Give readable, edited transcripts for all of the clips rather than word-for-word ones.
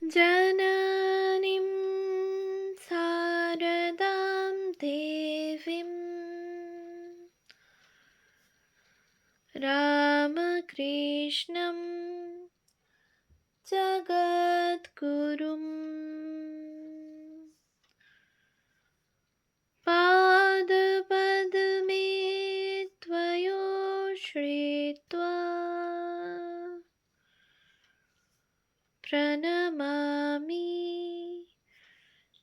जननीं शारदां देवीं रामकृष्णं जगद्गुरुं पादपद्मे त्वयो श्रित्वा प्रणमामि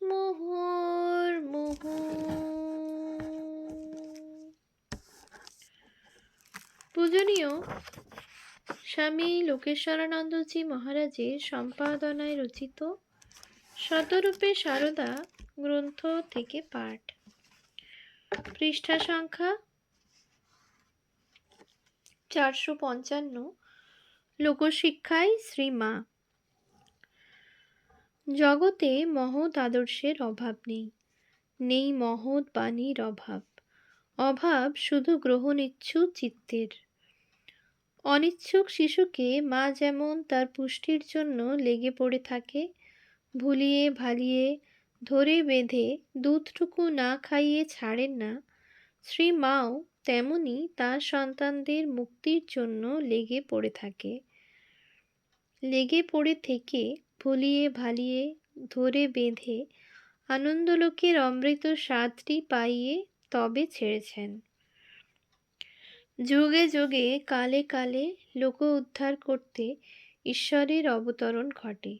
মুহুর্মুহু। পূজনীয় স্বামী লোকেশ্বরানন্দজি মহারাজের সম্পাদনায় রচিত শতরূপে সারদা গ্রন্থ থেকে পাঠ। পৃষ্ঠা সংখ্যা 455। লোকশিক্ষায় শ্রীমা। জগতে মহৎ আদর্শের অভাব নেই, নেই মহৎ বাণীর অভাব। অভাব শুধু গ্রহণিচ্ছু চিত্তের। অনিচ্ছুক শিশুকে মা যেমন তার পুষ্টির জন্য লেগে পড়ে থাকে, ভুলিয়ে ভালিয়ে ধরে বেঁধে দুধটুকু না খাইয়ে ছাড়েন না, শ্রীমাও তেমনি তার সন্তানদের মুক্তির জন্য লেগে পড়ে থাকে। লেগে পড়ে থেকে ভুলিয়ে ভালিয়ে ধরে বেঁধে আনন্দলোকের অমৃত স্বাদটি পাইয়ে তবে ছেড়েছেন। যুগে যুগে কালে কালে লোক উদ্ধার করতে ঈশ্বরের অবতরণ ঘটে।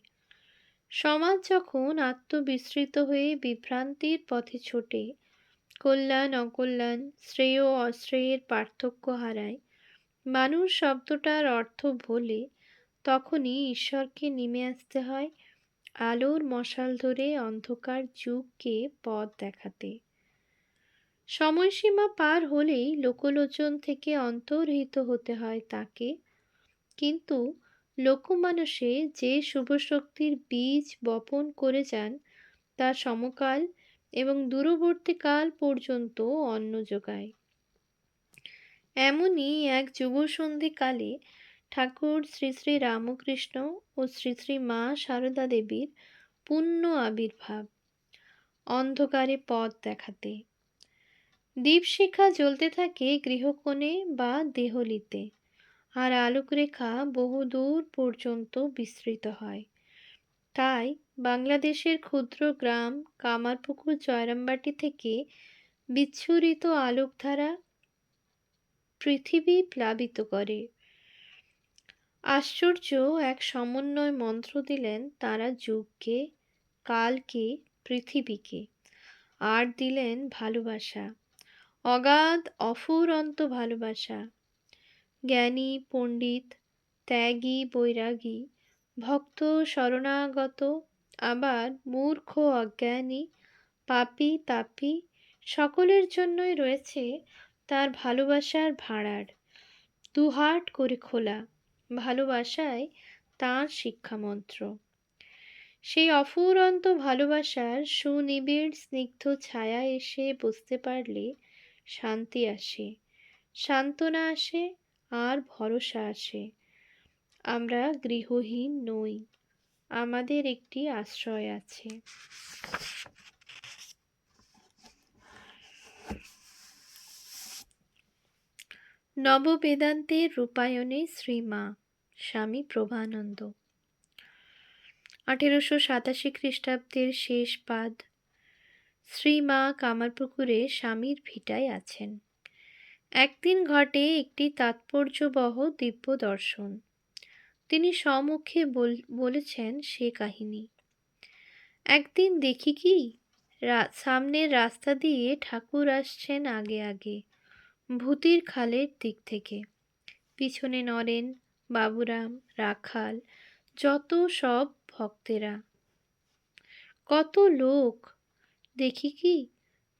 সমাজ যখন আত্মবিস্মৃত হয়ে বিভ্রান্তির পথে ছোটে, কল্যাণ অকল্যাণ শ্রেয় অশ্রেয়ের পার্থক্য হারায়, মানুষ শব্দটার অর্থ ভোলে, তখনই ঈশ্বরকে নেমে আসতে হয় আলোর মশাল ধরে অন্ধকার যুগকে পথ দেখাতে। সময়সীমা পার হলেই লোকলোচন থেকে অন্তর্হিত হতে হয় তাকে। কিন্তু লোকমানসে যে শুভশক্তির বীজ বপন করে যান, তা সমকাল এবং দূরবর্তীকাল পর্যন্ত অন্ন যোগায়। এমনই এক যুবসন্ধিকালে ঠাকুর শ্রী শ্রী রামকৃষ্ণ ও শ্রী শ্রী মা সারদা দেবীর পূর্ণ আবির্ভাব, অন্ধকারে পথ দেখাতে। দীপশিখা জ্বলতে থাকে গৃহকোণে বা দেহলিতে, আর আলোকরেখা বহুদূর পর্যন্ত বিস্তৃত হয়। তাই বাংলাদেশের ক্ষুদ্র গ্রাম কামারপুকুর জয়রামবাটি থেকে বিচ্ছুরিত আলোকধারা পৃথিবী প্লাবিত করে। আশ্চর্য এক সমন্বয় মন্ত্র দিলেন তারা যুগকে, কালকে, পৃথিবীকে। আর দিলেন ভালোবাসা, অগাধ অফুরন্ত ভালোবাসা। জ্ঞানী পণ্ডিত, ত্যাগী বৈরাগী, ভক্ত শরণাগত, আবার মূর্খ অজ্ঞানী, পাপী তাপী, সকলের জন্যই রয়েছে তার ভালোবাসার ভাঁড়ার, দুহাট করে খোলা। ভালোবাসায় তাঁর শিক্ষামন্ত্র। সেই অফুরন্ত ভালোবাসার সুনিবিড় স্নিগ্ধ ছায়া এসে বসতে পারলে শান্তি আসে, সান্ত্বনা আসে, আর ভরসা আসে। আমরা গৃহহীন নই, আমাদের একটি আশ্রয় আছে। নববেদান্তের রূপায়ণে শ্রীমা স্বামী প্রভানন্দ। 1887 খ্রিস্টাব্দের শেষ পাদ। শ্রীমা কামারপুকুরে স্বামীর ভিটায় আছেন। একদিন ঘটে একটি তাৎপর্যবহ দিব্য দর্শন। তিনি স্বমুখে বলেছেন সে কাহিনী। একদিন দেখি কি, সামনের রাস্তা দিয়ে ঠাকুর আসছেন আগে আগে ভূতির খালের দিক থেকে। পিছনে নরেন, বাবুরাম, রাখাল, যত সব ভক্তেরা। কত লোক! দেখি কি,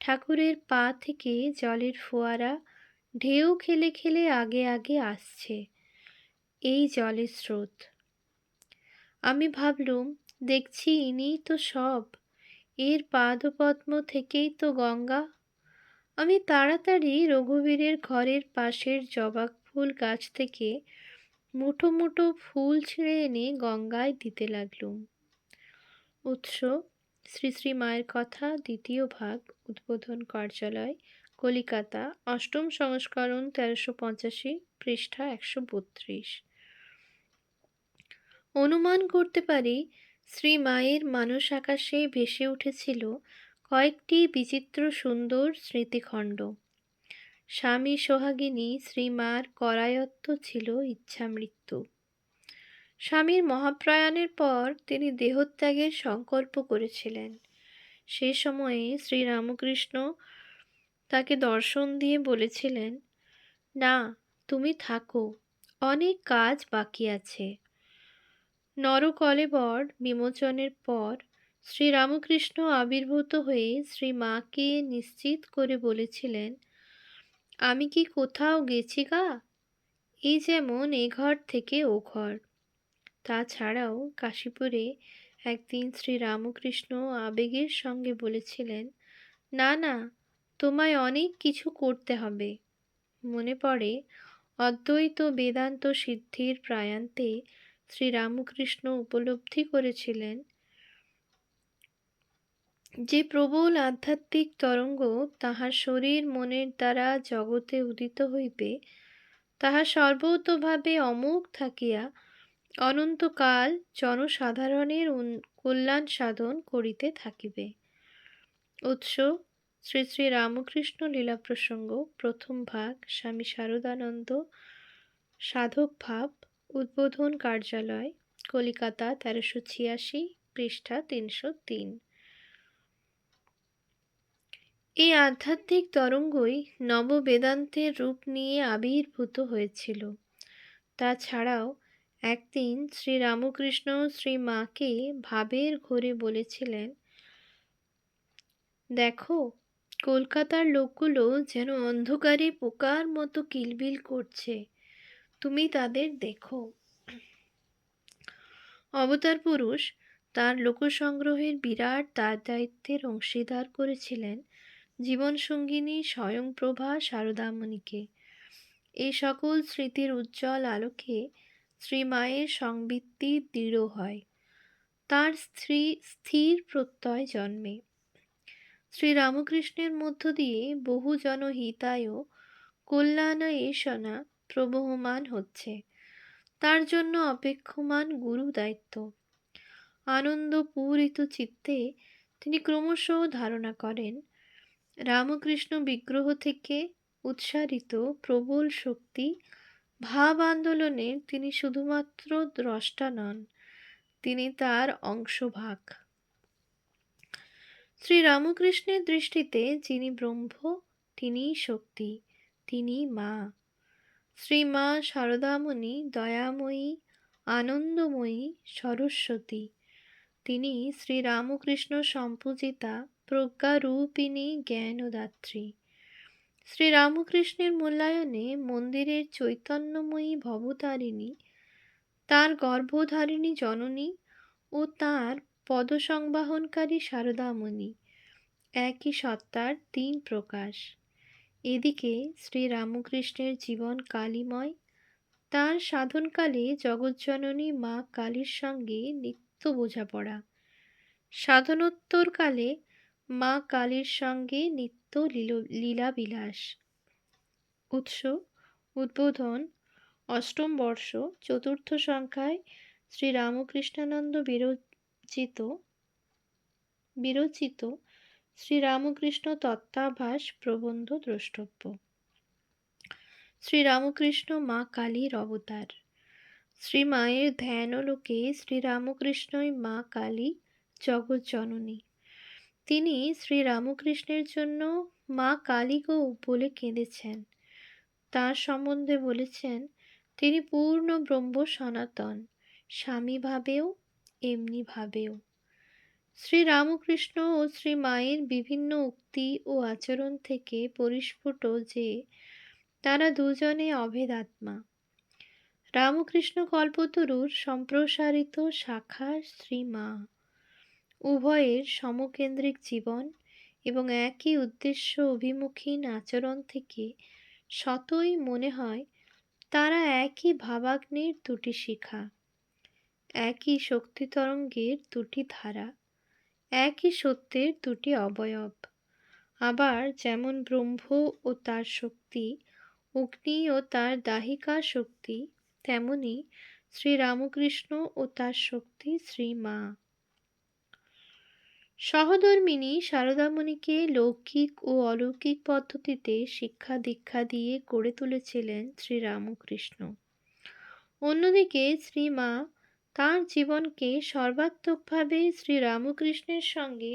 ঠাকুরের পা থেকে জলের ফোয়ারা ঢেউ খেলে খেলে আগে আগে আসছে, এই জলের স্রোত। আমি ভাবলুম, দেখছি ইনিই তো সব, এর পাদপদ্ম থেকেই তো গঙ্গা। আমি তাড়াতাড়ি রঘুবীরের ঘরের পাশের জবা ফুল গাছ থেকে মুঠো মুঠো ফুল ছিঁড়ে এনে গঙ্গায় দিতে লাগলুম। উৎস শ্রী শ্রী মায়ের কথা, দ্বিতীয় ভাগ, উদ্বোধন কার্যালয়, কলিকাতা, অষ্টম সংস্করণ, 1385, পৃষ্ঠা 132। অনুমান করতে পারি শ্রী মায়ের মানস আকাশে ভেসে উঠেছিল কয়েকটি বিচিত্র সুন্দর স্মৃতিখণ্ড। স্বামী সোহাগিনী শ্রীমার করায়ত্ত ছিল ইচ্ছা মৃত্যু। স্বামীর মহাপ্রয়াণের পর তিনি দেহত্যাগের সংকল্প করেছিলেন। সে সময়ে শ্রীরামকৃষ্ণ তাকে দর্শন দিয়ে বলেছিলেন, না, তুমি থাকো, অনেক কাজ বাকি আছে। নরকলেবর বিমোচনের পর শ্রীরামকৃষ্ণ আবির্ভূত হয়ে শ্রী মাকে নিশ্চিত করে বলেছিলেন, আমি কি কোথাও গেছি গা? এই যেমন এ ঘর থেকে ও ঘর। তাছাড়াও কাশীপুরে একদিন শ্রীরামকৃষ্ণ আবেগের সঙ্গে বলেছিলেন, না না, তোমায় অনেক কিছু করতে হবে। মনে পড়ে অদ্বৈত বেদান্ত সিদ্ধির প্রায়ান্তে শ্রীরামকৃষ্ণ উপলব্ধি করেছিলেন যে প্রবল আধ্যাত্মিক তরঙ্গ তাহার শরীর মনের দ্বারা জগতে উদিত হইবে, তাহা সর্বতোভাবে অমোঘ থাকিয়া অনন্তকাল জনসাধারণের কল্যাণ সাধন করিতে থাকিবে। উৎস শ্রী শ্রী রামকৃষ্ণ লীলা প্রসঙ্গ, প্রথম ভাগ, স্বামী শারদানন্দ, সাধক ভাব, উদ্বোধন কার্যালয়, কলিকাতা, 1386, পৃষ্ঠা 303। এই আধ্যাত্মিক তরঙ্গই নববেদান্তের রূপ নিয়ে আবির্ভূত হয়েছিল। তাছাড়াও একদিন শ্রীরামকৃষ্ণ শ্রী মাকে ভাবের ঘোরে বলেছিলেন, দেখো, কলকাতার লোকগুলো যেন অন্ধকারে পোকার মতো কিলবিল করছে, তুমি তাদের দেখো। অবতার পুরুষ তার লোকসংগ্রহের বিরাট দায়িত্বের অংশীদার করেছিলেন জীবনসঙ্গিনী স্বয়ংপ্রভা শারদামণিকে। এই সকল স্মৃতির উজ্জ্বল আলোকে শ্রীমায়ের সংবৃত্তি দৃঢ় হয়, তার স্থির প্রত্যয় জন্মে। শ্রীরামকৃষ্ণের মধ্য দিয়ে বহু জনহিতায় কল্যাণেষণা প্রবহমান হচ্ছে, তার জন্য অপেক্ষমান গুরু দায়িত্ব। আনন্দ পূরিত চিত্তে তিনি ক্রমশ ধারণা করেন, রামকৃষ্ণ বিগ্রহ থেকে উৎসারিত প্রবল শক্তি ভাব আন্দোলনের তিনি শুধুমাত্র দ্রষ্টা নন, তিনি তার অংশভাগ। শ্রীরামকৃষ্ণের দৃষ্টিতে যিনি ব্রহ্ম, তিনিই শক্তি, তিনি মা। শ্রীমা শারদামণি দয়াময়ী, আনন্দময়ী, সরস্বতী। তিনি শ্রীরামকৃষ্ণ সম্পূজিতা প্রজ্ঞারূপিণী জ্ঞানদাত্রী। শ্রীরামকৃষ্ণের মূল্যায়নে মন্দিরের চৈতন্যময়ী ভবতারিণী, তার গর্ভধারিণী জননী ও তার পদসংবাহনকারী শারদামণি একই সত্তার তিন প্রকাশ। এদিকে শ্রীরামকৃষ্ণের জীবন কালীময়, তার সাধনকালে জগজ্জননী মা কালীর সঙ্গে নিত্য বোঝাপড়া, সাধনোত্তরকালে মা কালীর সঙ্গে নিত্য লীলাবিলাস। উৎস উদ্বোধন, অষ্টম বর্ষ, চতুর্থ সংখ্যায় শ্রীরামকৃষ্ণানন্দ বিরচিত শ্রীরামকৃষ্ণ তত্ত্বাভাস প্রবন্ধ দ্রষ্টব্য। শ্রীরামকৃষ্ণ মা কালীর অবতার। শ্রীমায়ের ধ্যানলোকে শ্রীরামকৃষ্ণই মা কালী, জগজ্জননী। তিনি শ্রীরামকৃষ্ণের জন্য মা কালী গো বলে কেঁদেছেন। তার সম্বন্ধে বলেছেন, তিনি পূর্ণ ব্রহ্ম সনাতন, স্বামী ভাবেও এমনি ভাবেও। শ্রীরামকৃষ্ণ ও শ্রী মায়ের বিভিন্ন উক্তি ও আচরণ থেকে পরিস্ফুট যে তারা দুজনে অভেদাত্মা। রামকৃষ্ণ কল্পতরুর সম্প্রসারিত শাখা শ্রীমা। উভয়ের সমকেন্দ্রিক জীবন এবং একই উদ্দেশ্য অভিমুখীন আচরণ থেকে সতই মনে হয় তারা একই ভাবাগ্নির দুটি শিখা, একই শক্তিতরঙ্গের দুটি ধারা, একই সত্যের দুটি অবয়ব। আবার যেমন ব্রহ্ম ও তার শক্তি, অগ্নি ও তার দাহিকা শক্তি, তেমনি শ্রীরামকৃষ্ণ ও তার শক্তি শ্রীমা। সহধর্মিণী সারদামণিকে লৌকিক ও অলৌকিক পদ্ধতিতে শিক্ষা দীক্ষা দিয়ে গড়ে তুলেছিলেন শ্রীরামকৃষ্ণ। অন্যদিকে শ্রীমা তাঁর জীবনকে সর্বাত্মকভাবে শ্রীরামকৃষ্ণের সঙ্গে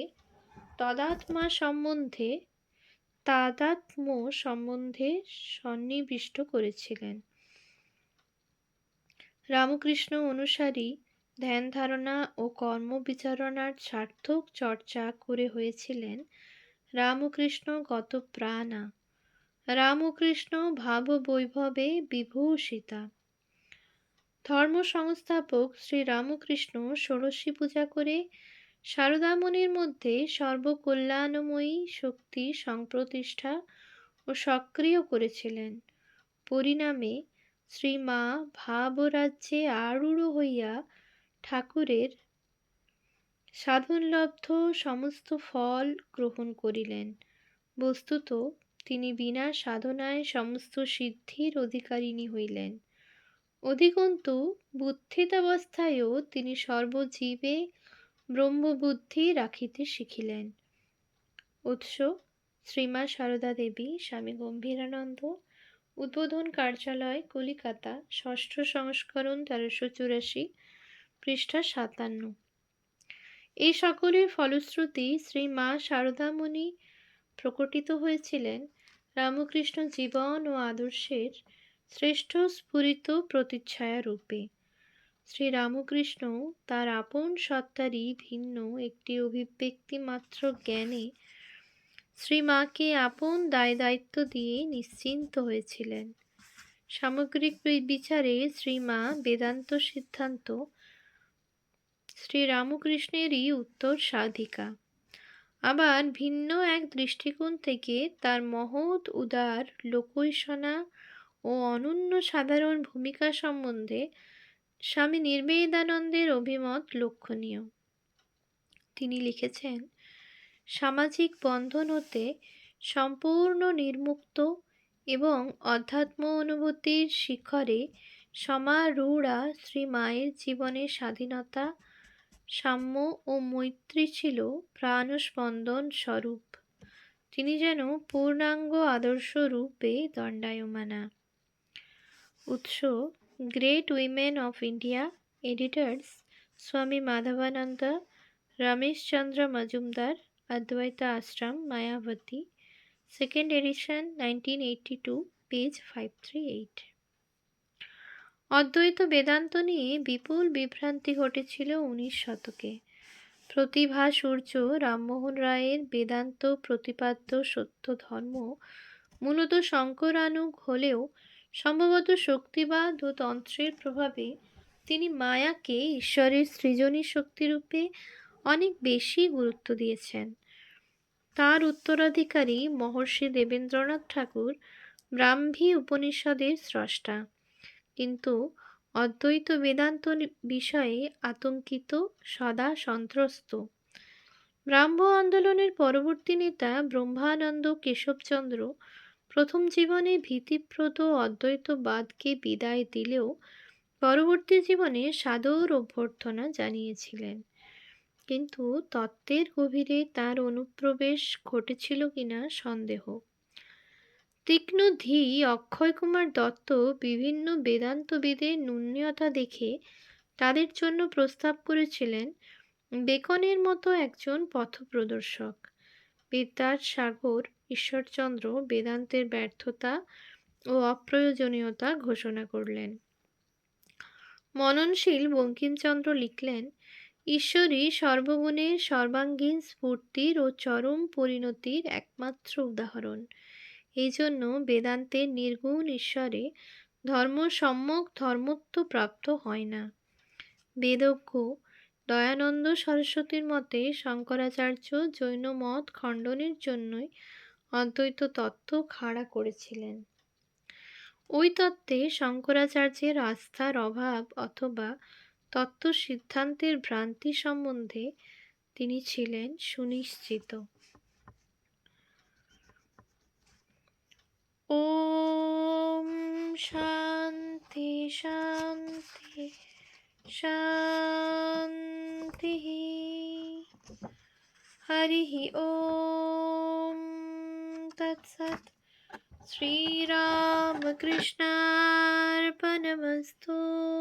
তদাত্মা সম্বন্ধে তাদাত্ম্য সম্বন্ধে সন্নিবিষ্ট করেছিলেন। রামকৃষ্ণ অনুসারী ধ্যান ধারণা ও কর্ম বিচারণার সার্থক চর্চা করে হয়েছিলেন রামকৃষ্ণ গত প্রাণা, রামকৃষ্ণ ভাব বৈভবে বিভূষিতা। ধর্ম সংস্থাপক শ্রী রামকৃষ্ণ ষোড়শী পূজা করে সারদামণির মধ্যে সর্বকল্যাণময়ী শক্তি সংপ্রতিষ্ঠা ও সক্রিয় করেছিলেন। পরিণামে শ্রীমা ভাবরাজ্যে আরূঢ় হইয়া ঠাকুরের সাধনলব্ধ সমস্ত ফল গ্রহণ করিলেন। বস্তুত তিনি বিনা সাধনায় সমস্ত সিদ্ধির অধিকারিণী হইলেন। অধিকন্তু বুদ্ধিতাবস্থায়ও তিনি সর্বজীবে ব্রহ্মবুদ্ধি রাখিতে শিখিলেন। উৎস: শ্রীমা সারদা দেবী, স্বামী গম্ভীরানন্দ, উদ্বোধন কার্যালয়, কলিকাতা, ষষ্ঠ সংস্করণ, 1384, পৃষ্ঠা 57। এই সকলের ফলশ্রুতি শ্রীমা সারদামণি প্রকটিত হয়েছিলেন রামকৃষ্ণ জীবন ও আদর্শের শ্রেষ্ঠ স্ফুরিত প্রতিচ্ছায়া রূপে। শ্রীরামকৃষ্ণ তার আপন সত্তারই ভিন্ন একটি অভিব্যক্তি মাত্র জ্ঞানে শ্রীমাকে আপন দায় দায়িত্ব দিয়ে নিশ্চিন্ত হয়েছিলেন। সামগ্রিক বিচারে শ্রীমা বেদান্ত সিদ্ধান্ত শ্রীরামকৃষ্ণেরই উত্তর সাধিকা। আবার ভিন্ন এক দৃষ্টিকোণ থেকে তার মহৎ উদার লোকৈষণা ও অনন্য সাধারণ ভূমিকা সম্বন্ধে স্বামী নির্বেদানন্দের অভিমত লক্ষণীয়। তিনি লিখেছেন, সামাজিক বন্ধন হতে সম্পূর্ণ নির্মুক্ত এবং অধ্যাত্ম অনুভূতির শিখরে সমারূঢ়া শ্রীমায়ের জীবনে স্বাধীনতা, সাম্য ও মৈত্রী ছিল প্রাণস্পন্দন স্বরূপ। তিনি যেন পূর্ণাঙ্গ আদর্শ রূপে দণ্ডায়মানা। উৎস: great women of India, editors স্বামী মাধবানন্দ, রমেশচন্দ্র মজুমদার, অদ্বৈত আশ্রম, মায়াবতী, সেকেন্ড এডিশন, 1982, পেজ 538। অদ্বৈত বেদান্ত নিয়ে বিপুল বিভ্রান্তি ঘটেছিল 19 শতকে। প্রতিভা সূর্য রামমোহন রায়ের বেদান্ত প্রতিপাদ্য সত্য ধর্ম মূলত শঙ্করানুগ হলেও সম্ভবত শক্তিবাদ ও তন্ত্রের প্রভাবে তিনি মায়াকে ঈশ্বরের সৃজনী শক্তিরূপে অনেক বেশি গুরুত্ব দিয়েছেন। তার উত্তরাধিকারী মহর্ষি দেবেন্দ্রনাথ ঠাকুর ব্রাহ্মী উপনিষদের স্রষ্টা, কিন্তু অদ্বৈত বেদান্ত বিষয়ে আতঙ্কিত, সদা সন্ত্রস্ত। ব্রাহ্ম আন্দোলনের পরবর্তী নেতা ব্রহ্মানন্দ কেশবচন্দ্র প্রথম জীবনে ভীতিপ্রদ অদ্বৈতবাদকে বিদায় দিলেও পরবর্তী জীবনে সাদর অভ্যর্থনা জানিয়েছিলেন। কিন্তু তত্ত্বের গভীরে তার অনুপ্রবেশ ঘটেছিল কিনা সন্দেহ। তীক্ষ্ণ ধী অক্ষয় কুমার দত্ত বিভিন্ন বেদান্তবিদের ন্যূনতা দেখে তাদের জন্য প্রস্তাব করেছিলেন বেকনের মতো একজন পথপ্রদর্শক। বিদ্যাসাগর ঈশ্বরচন্দ্র বেদান্তের ব্যর্থতা ও অপ্রয়োজনীয়তা ঘোষণা করলেন। মননশীল বঙ্কিমচন্দ্র লিখলেন, ঈশ্বরই সর্বগুণের সর্বাঙ্গীন স্ফূর্তির ও চরম পরিণতির একমাত্র উদাহরণ। এই জন্য বেদান্তের নির্গুণ ঈশ্বরে ধর্মসম্যক ধর্মত্ব প্রাপ্ত হয় না। বেদজ্ঞ দয়ানন্দ সরস্বতীর মতে শঙ্করাচার্য জৈন মত খণ্ডনের জন্যই অদ্বৈত তত্ত্ব খাড়া করেছিলেন। ওই তত্ত্বে শঙ্করাচার্যের আস্থার অভাব অথবা তত্ত্ব সিদ্ধান্তের ভ্রান্তি সম্বন্ধে তিনি ছিলেন সুনিশ্চিত। ওম শান্তি শান্তি শান্তি। হরিঃ ওম তৎসৎ। শ্রীরামকৃষ্ণার্পণমস্তু।